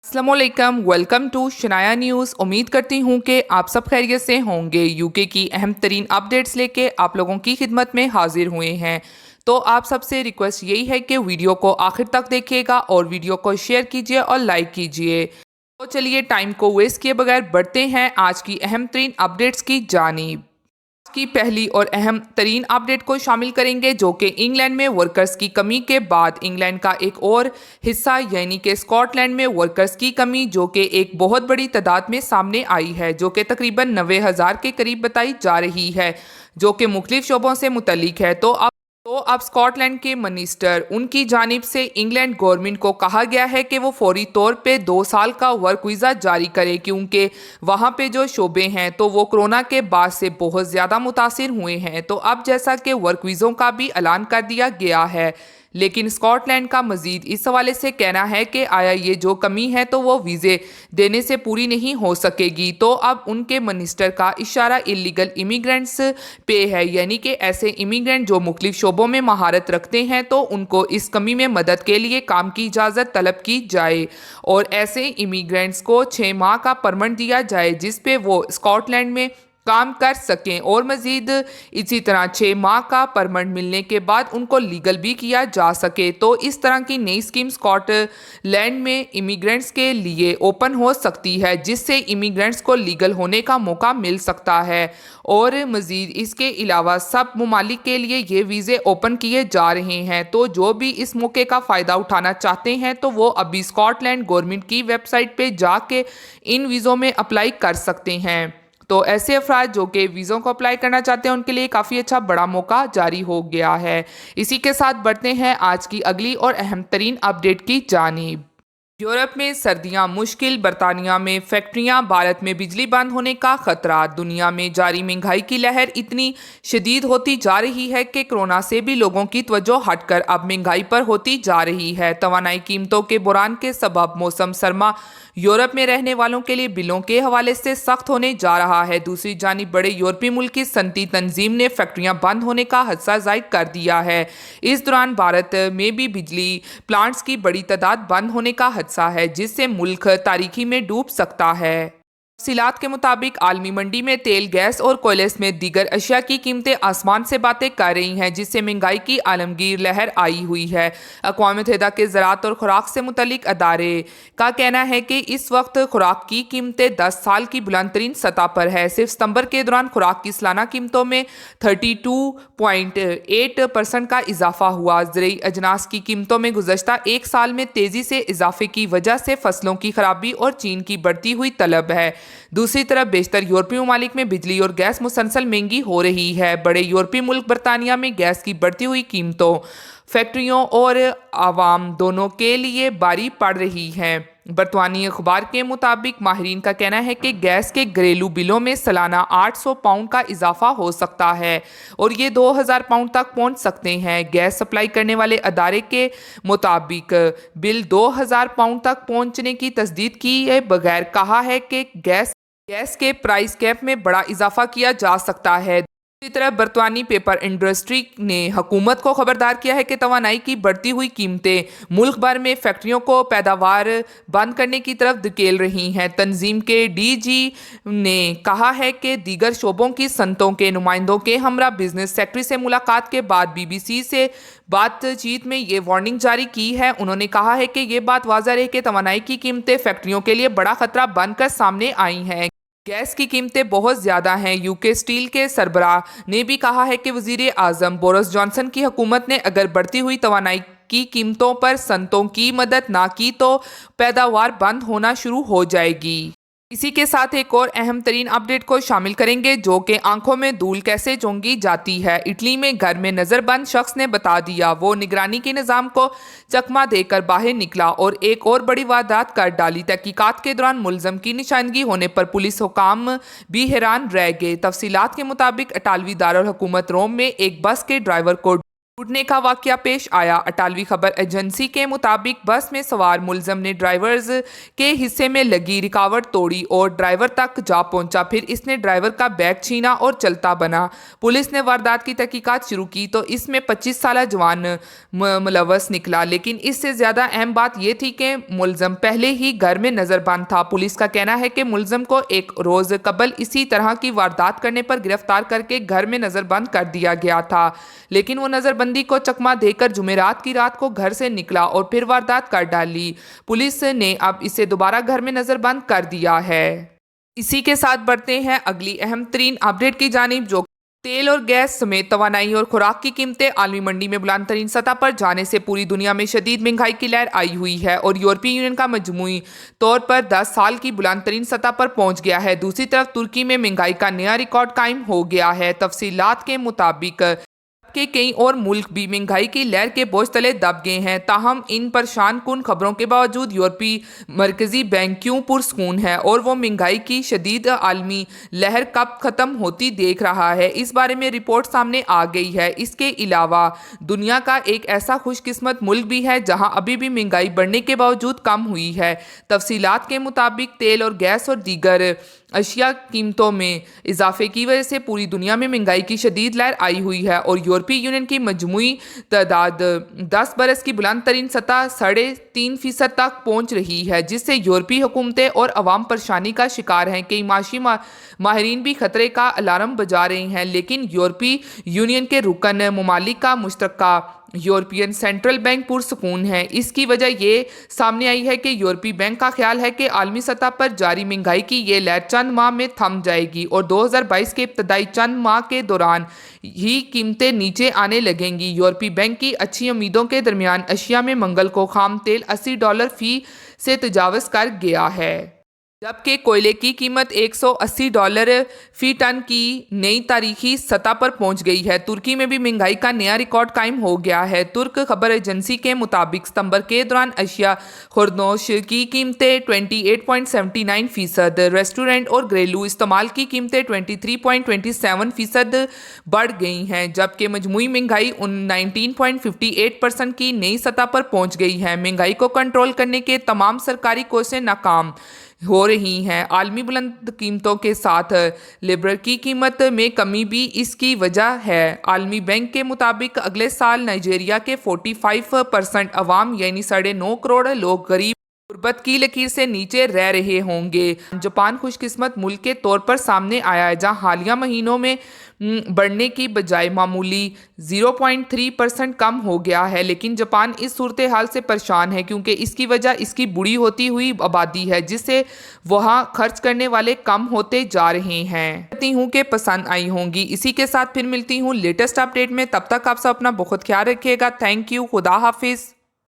अस्सलामुअलैकुम, welcome to Shanaya news. उम्मीद करती हूँ कि आप सब खैरियत से होंगे। यूके की अहम तरीन अपडेट्स लेके आप लोगों की खिदमत में हाजिर हुए हैं। तो आप सबसे रिक्वेस्ट यही है कि वीडियो को आखिर तक देखिएगा और वीडियो को शेयर कीजिए और लाइक कीजिए। तो चलिए टाइम को वेस्ट किए बगैर बढ़ते हैं आज की अहम तरीन अपडेट्स की जानिब। की पहली और अहम तरीन अपडेट को शामिल करेंगे जो कि इंग्लैंड में वर्कर्स की कमी के बाद इंग्लैंड का एक और हिस्सा यानी कि स्कॉटलैंड में वर्कर्स की कमी जो कि एक बहुत बड़ी तादाद में सामने आई है, जो कि तकरीबन 90,000 के करीब बताई जा रही है, जो कि मुख्तलिफ शोबों से मुतल्लिक है। तो अब स्कॉटलैंड के मिनिस्टर उनकी जानिब से इंग्लैंड गवर्नमेंट को कहा गया है कि वो फौरी तौर पे 2 साल का वर्क वीज़ा जारी करे, क्योंकि वहाँ पे जो शोबे हैं तो वो कोरोना के बाद से बहुत ज़्यादा मुतासिर हुए हैं। तो अब जैसा कि वर्क वीज़ों का भी ऐलान कर दिया गया है, लेकिन स्कॉटलैंड का मजीद इस हवाले से कहना है कि आया ये जो कमी है तो वो वीज़े देने से पूरी नहीं हो सकेगी। तो अब उनके मिनिस्टर का इशारा इलीगल इमिग्रेंट्स पे है, यानी कि ऐसे इमिग्रेंट जो मुख्तलिफ शोबों में महारत रखते हैं तो उनको इस कमी में मदद के लिए काम की इजाज़त तलब की जाए और ऐसे इमिग्रेंट्स को 6 माह का परमिट दिया जाए जिस पे वो स्कॉटलैंड में काम कर सकें और मज़ीद इसी तरह 6 माह का परमिट मिलने के बाद उनको लीगल भी किया जा सके। तो इस तरह की नई स्कीम स्कॉटलैंड में इमिग्रेंट्स के लिए ओपन हो सकती है, जिससे इमिग्रेंट्स को लीगल होने का मौका मिल सकता है। और मज़ीद इसके अलावा सब ममालिक के लिए ये वीज़े ओपन किए जा रहे हैं। तो जो भी इस मौके का फ़ायदा उठाना चाहते हैं तो वो अभी स्कॉटलैंड गवर्नमेंट की वेबसाइट पे जाके इन वीज़ों में अप्लाई कर सकते हैं। तो ऐसे अफराद जो कि वीज़ों को अप्लाई करना चाहते हैं उनके लिए काफ़ी अच्छा बड़ा मौका जारी हो गया है। इसी के साथ बढ़ते हैं आज की अगली और अहम तरीन अपडेट की जानिब। यूरोप में सर्दियां मुश्किल, बरतानिया में फैक्ट्रियां, भारत में बिजली बंद होने का खतरा। दुनिया में जारी महंगाई की लहर इतनी शदीद होती जा रही है कि कोरोना से भी लोगों की तवज्जो हटकर अब महंगाई पर होती जा रही है। तवानाई कीमतों के बुरान के सबब मौसम सरमा यूरोप में रहने वालों के लिए बिलों के हवाले से सख्त होने जा रहा है। दूसरी जानिब बड़े यूरोपीय मुल्क की सनती तंजीम ने फैक्ट्रियां बंद होने का हादसा जाहिर कर दिया है। इस दौरान भारत में भी बिजली प्लांट्स की बड़ी तादाद बंद होने का हादसा है, जिससे मुल्क तारीकी में डूब सकता है। तफसीलात के मुताबिक आलमी मंडी में तेल, गैस और कोयले समेत दीगर अशिया की कीमतें आसमान से बातें कर रही हैं, जिससे महंगाई की आलमगीर लहर आई हुई है। अक़वाम मुत्तहिदा के ज़राअत और खुराक से मुतल्लिक अदारे का कहना है कि इस वक्त खुराक की कीमतें 10 साल की बुलंद तरीन सतह पर है। सिर्फ सितंबर के दौरान खुराक की सालाना कीमतों में 32.8% का इजाफा हुआ। ज़रूरी अजनास की कीमतों में गुज़श्ता एक साल में तेज़ी से इजाफे की वजह से फसलों की खराबी और चीन की बढ़ती हुई तलब है। दूसरी तरफ बेशतर यूरोपीय ममालिक में बिजली और गैस मुसलसल महंगी हो रही है। बड़े यूरोपीय मुल्क बरतानिया में गैस की बढ़ती हुई कीमतों फैक्ट्रियों और आवाम दोनों के लिए भारी पड़ रही हैं। बरतानी अखबार के मुताबिक माहिरीन का कहना है कि गैस के घरेलू बिलों में सालाना 800 पाउंड का इजाफा हो सकता है और ये 2000 पाउंड तक पहुंच सकते हैं। गैस सप्लाई करने वाले अदारे के मुताबिक बिल 2000 पाउंड तक पहुंचने की तस्दीक किए बगैर कहा है कि गैस के प्राइस कैप में बड़ा इजाफा किया जा सकता है। इसी तरह बरतानी पेपर इंडस्ट्री ने हुकूमत को खबरदार किया है कि तवानाई की बढ़ती हुई कीमतें मुल्क भर में फैक्ट्रियों को पैदावार बंद करने की तरफ धकेल रही हैं। तंजीम के डीजी ने कहा है कि दीगर शोबों की सनतों के नुमाइंदों के हमरा बिजनेस सेक्रेटरी से मुलाकात के बाद BBC से बातचीत में ये वार्निंग जारी की है। उन्होंने कहा है कि ये बात वाज़ह है कि तवानाई की कीमतें फैक्ट्रियों के लिए बड़ा खतरा बनकर सामने आई हैं। गैस की कीमतें बहुत ज़्यादा हैं। यूके स्टील के सरबराह ने भी कहा है कि वज़ीर आज़म बोरिस जॉनसन की हुकूमत ने अगर बढ़ती हुई तवानाई की कीमतों पर सनतों की मदद ना की तो पैदावार बंद होना शुरू हो जाएगी। इसी के साथ एक और अहम तरीन अपडेट को शामिल करेंगे जो कि आंखों में धूल कैसे झोंकी जाती है। इटली में घर में नज़रबंद शख्स ने बता दिया वो निगरानी के निज़ाम को चकमा देकर बाहर निकला और एक और बड़ी वारदात कर डाली। तहकीकात के दौरान मुलजम की निशानगी होने पर पुलिस हुकाम भी हैरान रह गए। तफसीलात के मुताबिक इटालवी दारुल हुकूमत रोम में एक बस के ड्राइवर को टूटने का वाकया पेश आया। अटालवी खबर एजेंसी के मुताबिक बस में सवार मुलजम ने ड्राइवर्स के हिस्से में लगी रुकावट तोड़ी और ड्राइवर तक जा पहुंचा। फिर इसने ड्राइवर का बैग छीना और चलता बना। पुलिस ने वारदात की तहकीकात शुरू की तो इसमें 25 साल जवान मुलव्वस निकला, लेकिन इससे ज़्यादा अहम बात यह थी कि मुलजम पहले ही घर में नज़रबंद था। पुलिस का कहना है कि मुलजम को एक रोज़ कबल इसी तरह की वारदात करने पर गिरफ्तार करके घर में नज़रबंद कर दिया गया था, लेकिन वो नज़रबंदी को चकमा देकर जुमेरात की रात को घर से निकला और फिर वारदात कर डाली। पुलिस ने अब इसे दोबारा घर में नज़रबंद कर दिया है। इसी के साथ बढ़ते हैं अगली अहम तरीन अपडेट की जानिब, जो तेल और गैस समेत तवानाई और खुराक की कीमतें आलमी मंडी में बुलंद तरीन सतह पर जाने से पूरी दुनिया में शदीद महंगाई की लहर आई हुई है और यूरोपीय यूनियन का मजमूई तौर पर 10 साल की बुलंद तरीन सतह पर पहुंच गया है। दूसरी तरफ तुर्की में महंगाई का नया रिकॉर्ड कायम हो गया है। तफसीलात के मुताबिक के कई और मुल्क भी महंगाई की लहर के बोझ तले दब गए हैं। ताहम इन परेशान कुन खबरों के बावजूद यूरोपीय मरकजी बैंक क्यों पुरस्कून है और वो महंगाई की शदीद आलमी लहर कब ख़त्म होती देख रहा है, इस बारे में रिपोर्ट सामने आ गई है। इसके अलावा दुनिया का एक ऐसा खुशकिस्मत मुल्क भी है जहां अभी भी महंगाई बढ़ने के बावजूद कम हुई है। तफसीलात के मुताबिक तेल और गैस और दीगर अशिया कीमतों में इजाफे की वजह से पूरी दुनिया में महंगाई की शदीद लहर आई हुई है और यूरोपीय यूनियन की मजमूई तादाद 10 बरस की बुलंद तरीन सतह 3.5% तक पहुंच रही है, जिससे यूरोपीय हुकूमतें और अवाम परेशानी का शिकार हैं। कई माशी माहिरीन भी खतरे का अलार्म बजा रहे हैं, लेकिन यूरोपीय यूनियन के रुकन ममालिक का मुश्तरका यूरोपियन सेंट्रल बैंक पुरसकून है। इसकी वजह ये सामने आई है कि यूरोपीय बैंक का ख्याल है कि आलमी सतह पर जारी महंगाई की ये लहर चंद माह में थम जाएगी और 2022 के इब्तदाई चंद माह के दौरान ही कीमतें नीचे आने लगेंगी। यूरोपीय बैंक की अच्छी उम्मीदों के दरमियान एशिया में मंगल को खाम तेल $80 फी से तजावज़ कर गया है, जबकि कोयले की कीमत $180 फी टन की नई तारीखी सतह पर पहुंच गई है। तुर्की में भी महंगाई का नया रिकॉर्ड कायम हो गया है। तुर्क खबर एजेंसी के मुताबिक सितंबर के दौरान अशिया खुर्दनोश की कीमतें 28.79%, रेस्टोरेंट और घरेलू इस्तेमाल की कीमतें 23.27% बढ़ गई हैं, जबकि मजमूई महंगाई 19.58% की नई सतह पर पहुंच गई है। महंगाई को कंट्रोल करने के तमाम सरकारी कोशिशें नाकाम हो रही हैं। आलमी बुलंद कीमतों के साथ लिबर की कीमत में कमी भी इसकी वजह है। आलमी बैंक के मुताबिक अगले साल नाइजीरिया के 45% अवाम यानी 9.5 करोड़ लोग गरीब गुर्बत की लकीर से नीचे रह रहे होंगे। जापान खुशकिस्मत मुल्क के तौर पर सामने आया है, जहां हालिया महीनों में बढ़ने की बजाय मामूली 0.3% कम हो गया है, लेकिन जापान इस सूरत हाल से परेशान है क्योंकि इसकी वजह इसकी बूढ़ी होती हुई आबादी है, जिससे वहां खर्च करने वाले कम होते जा रहे हैं। कहती हूँ कि पसंद आई होंगी। इसी के साथ फिर मिलती हूँ लेटेस्ट अपडेट में। तब तक आप सब अपना बहुत ख्याल रखिएगा। Thank you. खुदा हाफिज।